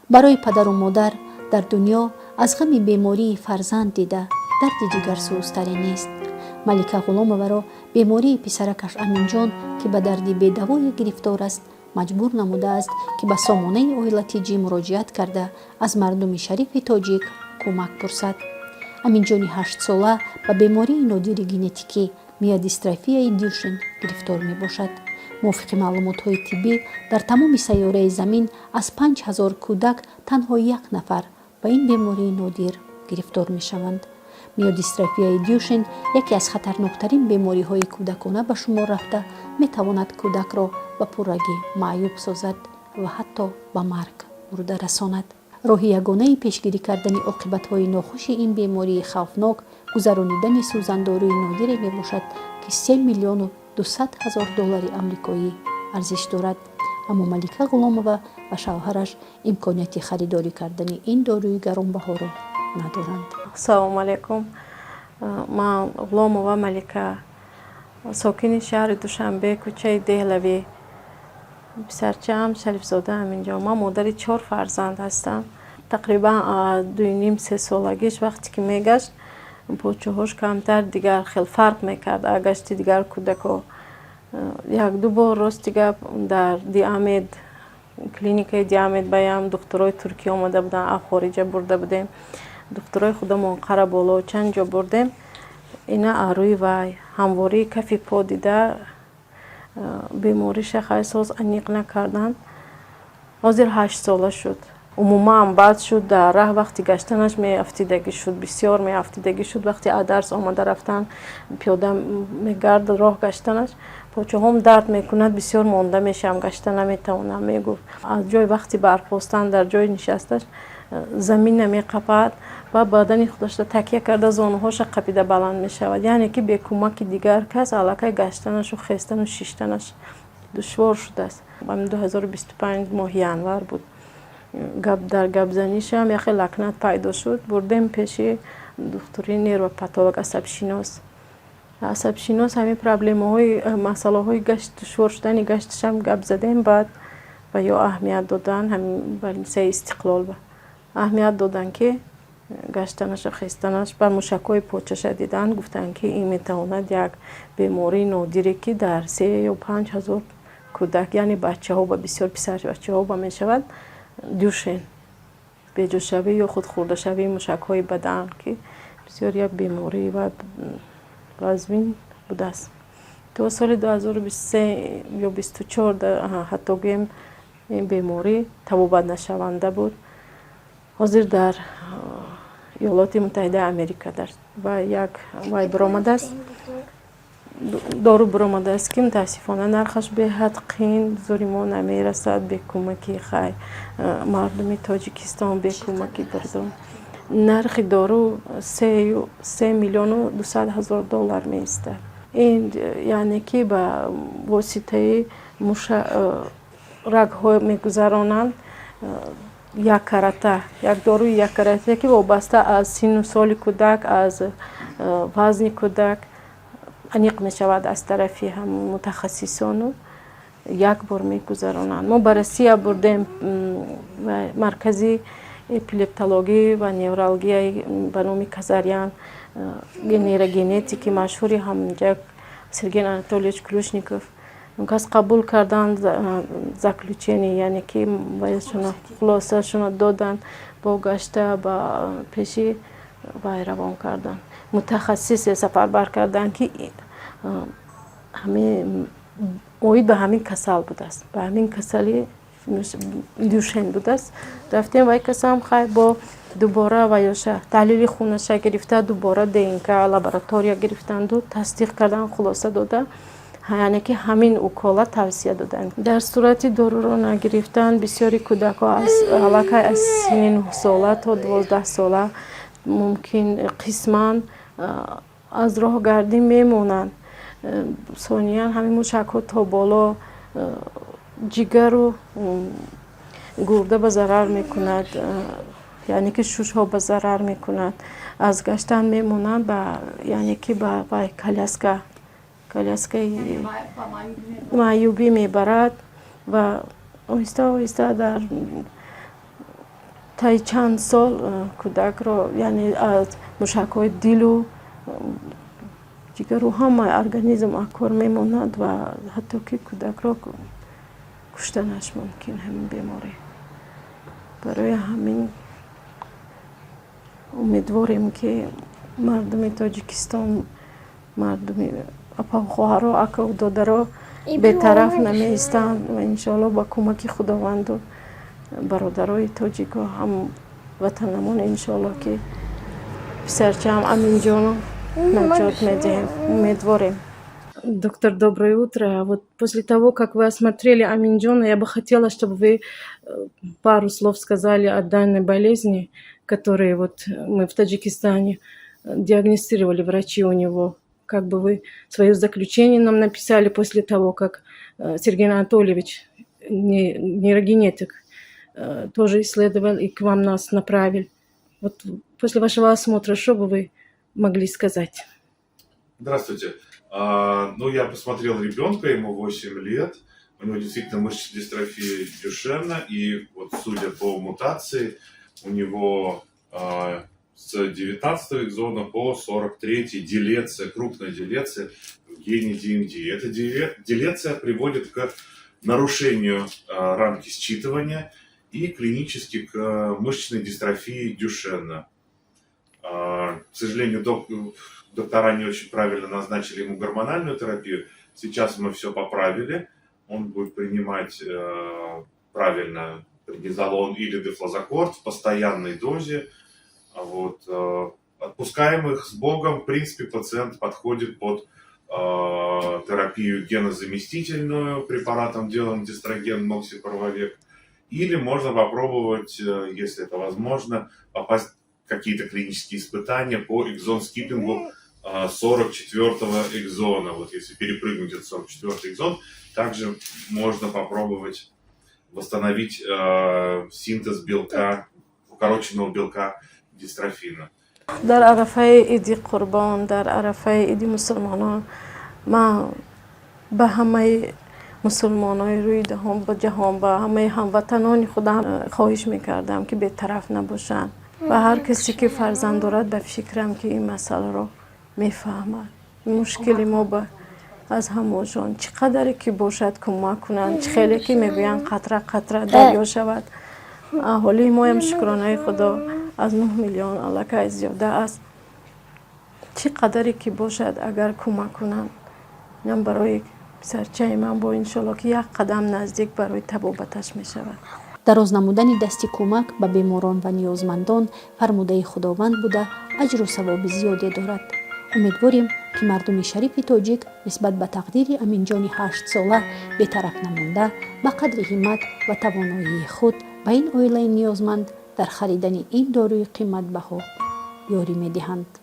барои падару модар дар дунё аз ғами бемории фарзанд дида дарди ҷигарсӯзтаре нест. малика ғуломоваро бемории писаракаш аминҷон ки ба дарди бедавое гирифтор аст маҷбур намудааст ки ба сомонаи оила тиҷӣ муроҷиат карда аз мардуми шарифи тоҷик кӯмак пурсад. аминҷони 8 сола ба бемории нодири генетикӣ миодистрофияи дюшен гирифтор мебошад. мувофиқи маълумотҳои тиббӣ дар тамоми сайёраи замин аз 5000 кӯдак танҳо 1 нафар ба ин бемории нодир гирифтор мешаванд. миодистрофияи дюшен яке аз хатарноктарин бемориҳои кӯдакона ба шумор рафта метавонад кӯдакро ба пуррагӣ маъюб созад ва ҳатто ба марг бурда расонад. роҳи ягонаи пешгирӣ кардани оқибатҳои нохуши ин бемории хавфнок гузаронидани сӯзандории нодире мебошад ки 3 миллиону 200 000 доллари амрикоӣ арзиш дорад. аммо малика ғуломова ва шавҳараш имконияти харидорӣ кардани ин дорӯи гаронбаҳоро надоранд. Ассалому алайкум. Ман Ғуломова Малика, сокини шаҳри Душанбе, кӯчаи Деҳлавӣ. Писарчаам Шарифзода аминҷон. Ман модари 4 фарзанд ҳастам. Тақрибан 2.5-3 солагиш вақте ки мегашт, бочаҳош камтар дигар хел фарқ мекард. Агашти дигар кӯдако 1-2 бор рости гап дар Диамед, клиникаи Диамед баям духтурои Туркия омада буданд, аз хориҷа бурда будем. духтурои худамон қара боло чанд ҷо бурдем. ина арӯи вай ҳамвории кафи по дида бемориша хайсоз аниқ накарданд. ҳозир 8 сола шуд. умуман баъд шуд дар раҳ вақти гаштанаш меафтидагӣ шуд, бисёр меафтидагӣ шуд. вақти аз дарс омада рафтан пиёда мегард роҳ гаштанаш почаҳом дард мекунад, бисёр монда мешавам, гашта наметавонам мегуфт. аз ҷои вақти бархостан дар ҷои нишасташ замин намеқапад ва бадани худашро такя карда зонуҳоша қапида баланд мешавад. яъне ки бе кӯмаки дигар кас аллакай гаштанашу хестану шиштанаш душвор шудааст. 2025 моҳи январ буд. дар гапзанишам яхе лакнат пайдо шуд. бурдем пеши духтури нервопатолог асабшинос. асабшинос ҳамин проблемаҳои масъалаҳои гашт душвор шудани гашташам гап задем. баъд ва ё аҳамият додан ҳамин балисаи истиқлол ба аҳамият додан ки гаштанаша хестанаш ба мушакҳои почаша дидан гуфтанд ки ин метавонад як бемории нодире ки дар 3 ё 5 ҳазор кӯдак яъне бачаҳо ба бисёр писарбачаҳо ба мешавад дюшен беҷошавӣ ё худ хурдашавии мушакҳои бадан ки бисёр як беморӣ ва вазмин будааст. то соли 2023 ё 24 ҳатто гӯем ин беморӣ табобатнашаванда буд. ҳозир дар иёлоти муттаҳидаи Америка ва як вай биромадааст, дору биромадааст ки мутаассифона нархаш беҳад қин зури мо намерасад. бе кӯмаки хай мардуми Тоҷикистон бе кӯмаки бирдон нархи дору 3 миллиону 200 000 доллар меистад. ин яъне ки ба воситаи рагҳо мегузаронанд. як карата, як доруи як карата ки вобаста аз синну соли кӯдак, аз вазни кӯдак аниқ мешавад аз тарафи ҳамон мутахассисону як бор мегузаронанд. мо ба Россия бурдем маркази эпилептологӣ ва невралгияи ба номи Казарян нейрогенетики машҳури ҳамонҷа Сергей Анатольевич Клюшников газ қабул карданд, заключение яъне ки бояшона хулосашона доданд, бо гашта ба пеши вай равон карданд. мутахассисе сафарбар карданд ки оид ба ҳамин касал будааст, ба ҳамин касали дюшен будааст. рафтем вай касам хай бо дубора ваёша таҳлили хунаша гирифта, дубора ДНК лаборатория гирифтанду тасдиқ кардан, хулоса дода яъне ки ҳамин укола тавсия доданд. дар сурати доруро нагирифтан бисёри кӯдакҳо аллакай аз синни 9 сола то 12 сола мумкин қисман аз роҳгардӣ мемонанд. сониян ҳамин мушакҳо то боло ҷигару гурда ба зарар мекунад, яъне ки шушҳо ба зарар мекунад. аз гаштан мемонанд ба яъне ки ба коляскаи маъюбӣ мебарад ва оҳиста оҳиста дар تای چند سال کودک را یعنی از مشک‌های دل و جگر و همه ارگانیسم کار میماند و حتی که کودک را کشتنش ممکن همین بیماری. برای همین امیدواریم که مردم تاجیکستان، مردم اپا و خواهرها، اکا و دادرها به طرف نمیستند و انشاءالله با کمک خداوند و برادرای تاجیک ها هم وطنمون انشاءالله که پسرچه هم امین جانو نجات میدهیم. Медворим. Доктор, доброе утро. Вот после того, как вы осмотрели Аминджона, я бы хотела, чтобы вы пару слов сказали о данной болезни, которую вот мы в Таджикистане диагностировали врачи у него. Как бы вы свое заключение нам написали после того, как Сергей Анатольевич, нейрогенетик, тоже исследовал и к вам нас направил. Вот после вашего осмотра, что бы вы могли сказать? Здравствуйте. Ну, я посмотрел ребенка, ему 8 лет. У него действительно мышечная дистрофия Дюшена. И вот судя по мутации, у него с 19 экзона по 43 делеция, крупная делеция в гене DMD. Эта делеция приводит к нарушению рамки считывания и клинически к мышечной дистрофии Дюшена. К сожалению, доктора не очень правильно назначили ему гормональную терапию. Сейчас мы все поправили. Он будет принимать правильно преднизолон или дефлазокорт в постоянной дозе. Вот. Отпускаем их с Богом. В принципе, пациент подходит под терапию генозаместительную препаратом делаем дистроген моксипарвовек. Или можно попробовать, если это возможно, попасть в какие-то клинические испытания по экзон-скиппингу 44-го экзона. Вот если перепрыгнуть этот 44-й экзон, также можно попробовать восстановить синтез белка, укороченного белка дистрофина. در عرفه عید قربان، در عرفه عید مسلمانان، ما به همه مسلمانای روی جهان، به همه هموطنان خودم خواهش میکردم که به طرف نباشند و هر کسی که فرزند دارد به فکرم که این مسئله رو میفهمد. مشکل ما به از هموشان چقدر که باشد کمک کنند، خیلی که میگویند قطره قطره دریا شود. اهالی ما هم شکرانه خدا از 9 میلیون علاقه زیاده است. چقدر که باشد اگر کمک کنند، من برای پسرچه من با انشالله که یک قدم نزدیک برای طبابتش می شود. дароз намудани дасти кӯмак ба беморон ва ниёзмандон фармудаи худованд буда аҷру савоби зиёде дорад. умедворем ки мардуми шарифи тоҷик нисбат ба тақдири аминҷони 8сола бетарак намонда ба қадри ҳиммат ва тавоноии худ ба ин оилаи ниёзманд дар харидани ин доруи қиматбаҳо ёрӣ медиҳанд.